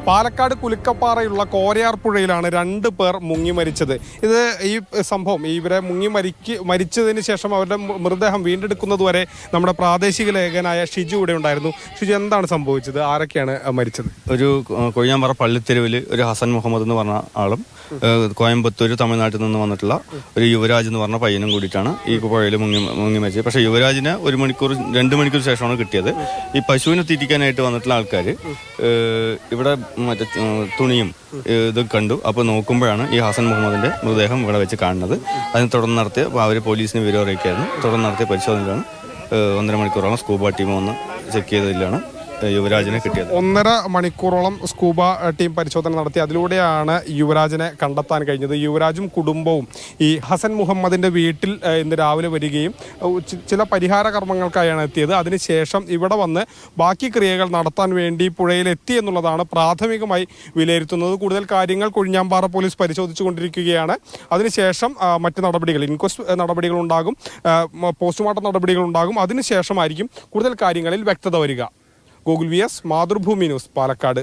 പാലക്കാട് കുലുക്കപ്പാറയുള്ള കോരയാർ പുഴയിലാണ് 2 പേർ മുങ്ങി മരിച്ചത്. ഇത് ഈ സംഭവം ഇവരെ മരിച്ചതിന് ശേഷം അവരുടെ മൃതദേഹം വീണ്ടെടുക്കുന്നതുവരെ നമ്മുടെ പ്രാദേശിക ലേഖനായ ഷിജു ഇവിടെ ഉണ്ടായിരുന്നു. ഷിജു, എന്താണ് സംഭവിച്ചത്? ആരൊക്കെയാണ് മരിച്ചത്? ഒരു കൊഴിഞ്ഞാമ്പാറ പള്ളിത്തെരുവിൽ ഒരു ഹസൻ മുഹമ്മദ് എന്ന് പറഞ്ഞ ആളും കോയമ്പത്തൂർ തമിഴ്നാട്ടിൽ നിന്ന് വന്നിട്ടുള്ള ഒരു യുവരാജ് എന്ന് പറഞ്ഞ പയ്യനും കൂടിയിട്ടാണ് ഈ പുഴയിൽ മുങ്ങി മരിച്ചത്. പക്ഷേ യുവരാജിന് 1 മണിക്കൂർ 2 മണിക്കൂർ ശേഷമാണ് കിട്ടിയത്. ഈ പശുവിനെ തീറ്റിക്കാനായിട്ട് വന്നിട്ടുള്ള ആൾക്കാർ ഇവിടെ മറ്റേ തുണിയും ഇത് കണ്ടു. അപ്പോൾ നോക്കുമ്പോഴാണ് ഈ ഹസൻ മുഹമ്മദിന്റെ മൃതദേഹം ഇവിടെ വെച്ച് കാണുന്നത്. അതിന് തുടർന്ന് നടത്തിയ അവർ പോലീസിന് വിവരം അറിയിക്കായിരുന്നു. തുടർന്ന് നടത്തിയ പരിശോധനയിലാണ് 1.5 മണിക്കൂറോളം സ്കൂബ ടീം വന്ന് ചെക്ക് ചെയ്തതിലാണ് യുവരാജിനെ കിട്ടിയത്. 1.5 മണിക്കൂറോളം സ്കൂബ ടീം പരിശോധന നടത്തി. അതിലൂടെയാണ് യുവരാജിനെ കണ്ടെത്താൻ കഴിഞ്ഞത്. യുവരാജും കുടുംബവും ഈ ഹസൻ മുഹമ്മദിന്റെ വീട്ടിൽ ഇന്ന് രാവിലെ വരികയും ചില പരിഹാര കർമ്മങ്ങൾക്കായാണ് എത്തിയത്. അതിനുശേഷം ഇവിടെ വന്ന് ബാക്കി ക്രിയകൾ നടത്താൻ വേണ്ടി പുഴയിലെത്തി എന്നുള്ളതാണ് പ്രാഥമികമായി വിലയിരുത്തുന്നത്. കൂടുതൽ കാര്യങ്ങൾ കൊഴിഞ്ഞാമ്പാറ പോലീസ് പരിശോധിച്ചുകൊണ്ടിരിക്കുകയാണ്. അതിനുശേഷം മറ്റ് നടപടികൾ, ഇൻക്വസ്റ്റ് നടപടികൾ ഉണ്ടാകും, പോസ്റ്റ്മോർട്ടം നടപടികൾ ഉണ്ടാകും. അതിനുശേഷമായിരിക്കും കൂടുതൽ കാര്യങ്ങളിൽ വ്യക്തത വരിക. Google VS, Mathrubhumi news, Palakkad.